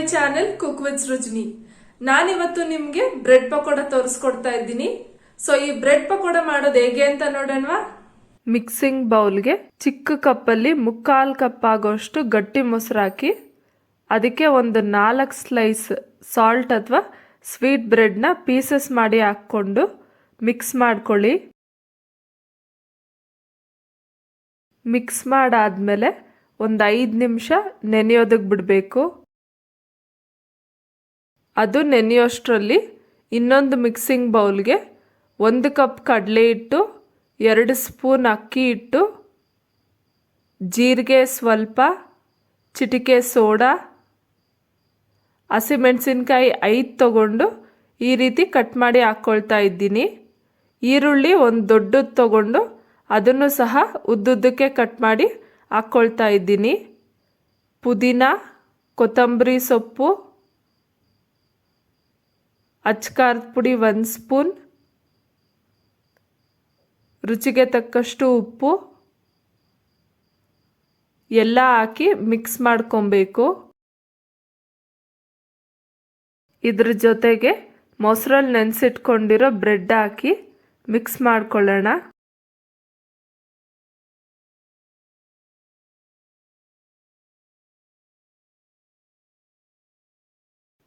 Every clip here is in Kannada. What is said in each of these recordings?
My channel cook with Rujni. ನಾನಿವತ್ತು ನಿಮ್ಗೆ ಬ್ರೆಡ್ ಪಕೋಡ ತೋರಿಸ್ಕೊಡ್ತಾ ಇದ್ದೀನಿ. ಸೊ ಈ ಬ್ರೆಡ್ ಪಕೋಡ ಮಾಡೋದು ಹೇಗೆ ಅಂತ ನೋಡೋಣವಾ. ಮಿಕ್ಸಿಂಗ್ ಬೌಲ್ಗೆ ಚಿಕ್ಕ ಕಪ್ಪಲ್ಲಿ 3/4 ಕಪ್ ಆಗೋಷ್ಟು ಗಟ್ಟಿ ಮೊಸರು ಹಾಕಿ ಅದಕ್ಕೆ ಒಂದು 4 ಸ್ಲೈಸ್ ಸಾಲ್ಟ್ ಅಥವಾ ಸ್ವೀಟ್ ಬ್ರೆಡ್ನ ಪೀಸಸ್ ಮಾಡಿ ಹಾಕ್ಕೊಂಡು ಮಿಕ್ಸ್ ಮಾಡ್ಕೊಳ್ಳಿ. ಮಿಕ್ಸ್ ಮಾಡಾದ್ಮೇಲೆ ಒಂದು 5 ನಿಮಿಷ ನೆನೆಯೋದಕ್ಕೆ ಬಿಡಬೇಕು. ಅದು ನೆನೆಯೋಷ್ಟರಲ್ಲಿ ಇನ್ನೊಂದು ಮಿಕ್ಸಿಂಗ್ ಬೌಲ್ಗೆ 1 ಕಪ್ ಕಡಲೆ ಹಿಟ್ಟು, 2 ಸ್ಪೂನ್ ಅಕ್ಕಿ ಹಿಟ್ಟು, ಜೀರಿಗೆ ಸ್ವಲ್ಪ, ಚಿಟಿಕೆ ಸೋಡಾ, ಹಸಿಮೆಣಸಿನ್ಕಾಯಿ 5 ತಗೊಂಡು ಈ ರೀತಿ ಕಟ್ ಮಾಡಿ ಹಾಕ್ಕೊಳ್ತಾ ಇದ್ದೀನಿ. ಈರುಳ್ಳಿ ಒಂದು ದೊಡ್ಡದು ತಗೊಂಡು ಅದನ್ನು ಸಹ ಉದ್ದುದ್ದಕ್ಕೆ ಕಟ್ ಮಾಡಿ ಹಾಕ್ಕೊಳ್ತಾ ಇದ್ದೀನಿ. ಪುದೀನ, ಕೊತ್ತಂಬರಿ ಸೊಪ್ಪು, ಅಚ್ಕಾರದ ಪುಡಿ 1 ಸ್ಪೂನ್, ರುಚಿಗೆ ತಕ್ಕಷ್ಟು ಉಪ್ಪು ಎಲ್ಲ ಹಾಕಿ ಮಿಕ್ಸ್ ಮಾಡ್ಕೊಬೇಕು. ಇದ್ರ ಜೊತೆಗೆ ಮೊಸರಲ್ಲಿ ನೆನೆಸಿಟ್ಕೊಂಡಿರೋ ಬ್ರೆಡ್ ಹಾಕಿ ಮಿಕ್ಸ್ ಮಾಡ್ಕೊಳ್ಳೋಣ.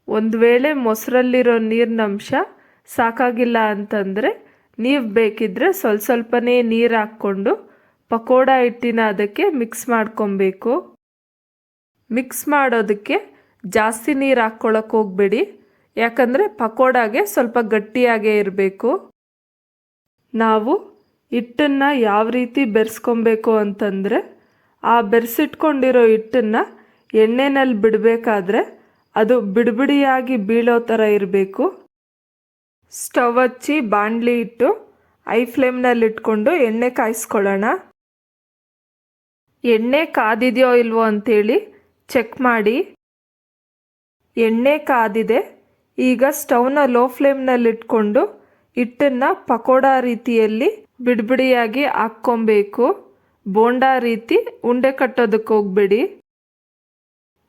ಒಂದು ವೇಳೆ ಮೊಸರಲ್ಲಿರೋ ನೀರಿನಂಶ ಸಾಕಾಗಿಲ್ಲ ಅಂತಂದರೆ ನೀವು ಬೇಕಿದ್ರೆ ಸ್ವಲ್ಪನೇ ನೀರು ಹಾಕ್ಕೊಂಡು ಪಕೋಡ ಹಿಟ್ಟಿನ ಅದಕ್ಕೆ ಮಿಕ್ಸ್ ಮಾಡ್ಕೊಬೇಕು. ಮಿಕ್ಸ್ ಮಾಡೋದಕ್ಕೆ ಜಾಸ್ತಿ ನೀರು ಹಾಕ್ಕೊಳ್ಳೋಕೆ ಹೋಗಬೇಡಿ, ಯಾಕಂದರೆ ಪಕೋಡಾಗೆ ಸ್ವಲ್ಪ ಗಟ್ಟಿಯಾಗೇ ಇರಬೇಕು. ನಾವು ಹಿಟ್ಟನ್ನು ಯಾವ ರೀತಿ ಬೆರೆಸ್ಕೊಬೇಕು ಅಂತಂದರೆ ಆ ಬೆರೆಸಿಟ್ಕೊಂಡಿರೋ ಹಿಟ್ಟನ್ನು ಎಣ್ಣೆನಲ್ಲಿ ಬಿಡಬೇಕಾದ್ರೆ ಅದು ಬಿಡಿಬಿಡಿಯಾಗಿ ಬೀಳೋ ಥರ ಇರಬೇಕು. ಸ್ಟವ್ ಹಚ್ಚಿ ಬಾಣಲಿ ಇಟ್ಟು ಐ ಫ್ಲೇಮ್ನಲ್ಲಿ ಇಟ್ಕೊಂಡು ಎಣ್ಣೆ ಕಾಯಿಸ್ಕೊಳ್ಳೋಣ. ಎಣ್ಣೆ ಕಾದಿದೆಯೋ ಇಲ್ವೋ ಅಂಥೇಳಿ ಚೆಕ್ ಮಾಡಿ. ಎಣ್ಣೆ ಕಾದಿದೆ. ಈಗ ಸ್ಟವ್ನ ಲೋ ಫ್ಲೇಮ್ನಲ್ಲಿ ಇಟ್ಕೊಂಡು ಹಿಟ್ಟನ್ನು ಪಕೋಡ ರೀತಿಯಲ್ಲಿ ಬಿಡಿಬಿಡಿಯಾಗಿ ಹಾಕ್ಕೊಬೇಕು. ಬೋಂಡಾ ರೀತಿ ಉಂಡೆ ಕಟ್ಟೋದಕ್ಕೆ ಹೋಗಬೇಡಿ.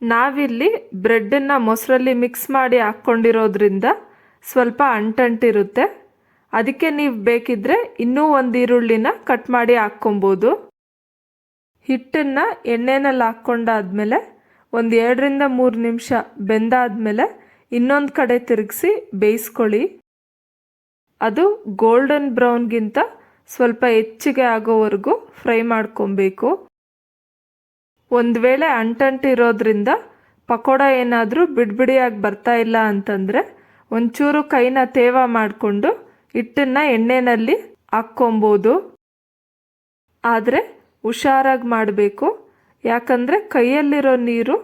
ನಾವಿಲ್ಲಿ ಬ್ರೆಡ್ಡನ್ನು ಮೊಸರಲ್ಲಿ ಮಿಕ್ಸ್ ಮಾಡಿ ಹಾಕ್ಕೊಂಡಿರೋದ್ರಿಂದ ಸ್ವಲ್ಪ ಅಂಟಂಟಿರುತ್ತೆ. ಅದಕ್ಕೆ ನೀವು ಬೇಕಿದ್ರೆ ಇನ್ನೂ ಒಂದು ಈರುಳ್ಳಿನ ಕಟ್ ಮಾಡಿ ಹಾಕ್ಕೊಬೋದು. ಹಿಟ್ಟನ್ನು ಎಣ್ಣೆನಲ್ಲಿ ಹಾಕ್ಕೊಂಡಾದ್ಮೇಲೆ ಒಂದು 2-3 ನಿಮಿಷ ಬೆಂದಾದ್ಮೇಲೆ ಇನ್ನೊಂದು ಕಡೆ ತಿರುಗಿಸಿ ಬೇಯಿಸ್ಕೊಳ್ಳಿ. ಅದು ಗೋಲ್ಡನ್ ಬ್ರೌನ್ಗಿಂತ ಸ್ವಲ್ಪ ಹೆಚ್ಚಿಗೆ ಆಗೋವರೆಗೂ ಫ್ರೈ ಮಾಡ್ಕೊಬೇಕು. ಒಂದು ವೇಳೆ ಅಂಟಂಟಿರೋದ್ರಿಂದ ಪಕೋಡ ಏನಾದರೂ ಬಿಡಿಬಿಡಿಯಾಗಿ ಬರ್ತಾ ಇಲ್ಲ ಅಂತಂದರೆ ಒಂಚೂರು ಕೈನ ತೇವ ಮಾಡಿಕೊಂಡು ಹಿಟ್ಟನ್ನು ಎಣ್ಣೆಯಲ್ಲಿ ಹಾಕ್ಕೊಬೋದು. ಆದರೆ ಹುಷಾರಾಗಿ ಮಾಡಬೇಕು, ಯಾಕಂದರೆ ಕೈಯಲ್ಲಿರೋ ನೀರು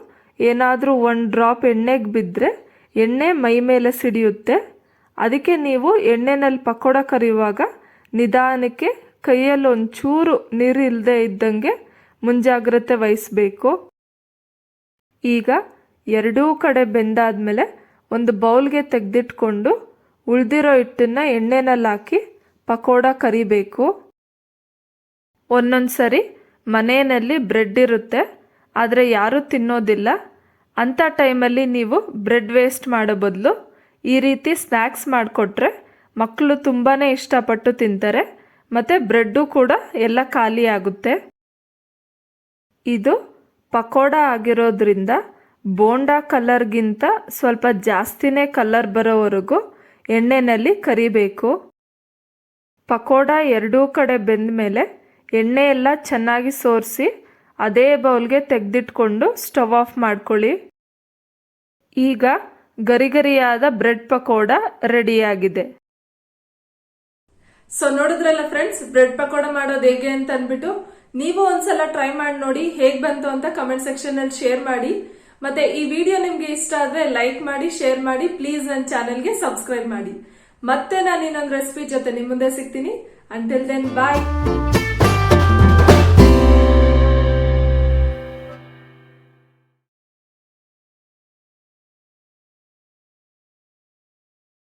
ಏನಾದರೂ 1 ಡ್ರಾಪ್ ಎಣ್ಣೆಗೆ ಬಿದ್ದರೆ ಎಣ್ಣೆ ಮೈ ಮೇಲೆ ಸಿಡಿಯುತ್ತೆ. ಅದಕ್ಕೆ ನೀವು ಎಣ್ಣೆನಲ್ಲಿ ಪಕೋಡ ಕರಿಯುವಾಗ ನಿಧಾನಕ್ಕೆ ಕೈಯಲ್ಲಿ ಒಂಚೂರು ನೀರು ಇಲ್ಲದೆ ಇದ್ದಂಗೆ ಮುಂಜಾಗ್ರತೆ ವಹಿಸಬೇಕು. ಈಗ ಎರಡೂ ಕಡೆ ಬೆಂದಾದ್ಮೇಲೆ ಒಂದು ಬೌಲ್ಗೆ ತೆಗೆದಿಟ್ಕೊಂಡು ಉಳಿದಿರೋ ಹಿಟ್ಟನ್ನು ಎಣ್ಣೆನಲ್ಲಿ ಹಾಕಿ ಪಕೋಡ ಕರಿಬೇಕು. ಒಂದೊಂದು ಸರಿ ಮನೆಯಲ್ಲಿ ಬ್ರೆಡ್ ಇರುತ್ತೆ, ಆದರೆ ಯಾರೂ ತಿನ್ನೋದಿಲ್ಲ. ಅಂಥ ಟೈಮಲ್ಲಿ ನೀವು ಬ್ರೆಡ್ ವೇಸ್ಟ್ ಮಾಡೋ ಬದಲು ಈ ರೀತಿ ಸ್ನ್ಯಾಕ್ಸ್ ಮಾಡಿಕೊಟ್ರೆ ಮಕ್ಕಳು ತುಂಬಾ ಇಷ್ಟಪಟ್ಟು ತಿಂತಾರೆ, ಮತ್ತು ಬ್ರೆಡ್ಡು ಕೂಡ ಎಲ್ಲ ಖಾಲಿ ಆಗುತ್ತೆ. ಇದು ಪಕೋಡ ಆಗಿರೋದ್ರಿಂದ ಬೋಂಡಾ ಕಲರ್ಗಿಂತ ಸ್ವಲ್ಪ ಜಾಸ್ತಿನೇ ಕಲರ್ ಬರೋವರೆಗೂ ಎಣ್ಣೆಯಲ್ಲಿ ಕರಿಬೇಕು. ಪಕೋಡ ಎರಡೂ ಕಡೆ ಬೆಂದ ಮೇಲೆ ಎಣ್ಣೆ ಎಲ್ಲ ಚೆನ್ನಾಗಿ ಸೋರಿಸಿ ಅದೇ ಬೌಲ್ಗೆ ತೆಗೆದಿಟ್ಕೊಂಡು ಸ್ಟವ್ ಆಫ್ ಮಾಡ್ಕೊಳ್ಳಿ. ಈಗ ಗರಿಗರಿಯಾದ ಬ್ರೆಡ್ ಪಕೋಡ ರೆಡಿಯಾಗಿದೆ. ಸೊ ನೋಡಿದ್ರಲ್ಲ ಫ್ರೆಂಡ್ಸ್, ಬ್ರೆಡ್ ಪಕೋಡ ಮಾಡೋದು ಹೇಗೆ ಅಂತ ಅಂದ್ಬಿಟ್ಟು ನೀವು ಒಂದ್ಸಲ ಟ್ರೈ ಮಾಡಿ ನೋಡಿ. ಹೇಗ್ ಬಂತು ಅಂತ ಕಮೆಂಟ್ ಸೆಕ್ಷನ್ ಅಲ್ಲಿ ಶೇರ್ ಮಾಡಿ. ಮತ್ತೆ ಈ ವಿಡಿಯೋ ನಿಮ್ಗೆ ಇಷ್ಟ ಆದ್ರೆ ಲೈಕ್ ಮಾಡಿ, ಶೇರ್ ಮಾಡಿ. ಪ್ಲೀಸ್ ನನ್ನ ಚಾನೆಲ್ಗೆ ಸಬ್ಸ್ಕ್ರೈಬ್ ಮಾಡಿ. ಮತ್ತೆ ನಾನು ಇನ್ನೊಂದು ರೆಸಿಪಿ ಜೊತೆ ನಿಮ್ಮ ಮುಂದೆ ಸಿಗ್ತೀನಿ. ಅಂಟಿಲ್ ದೆನ್ ಬಾಯ್.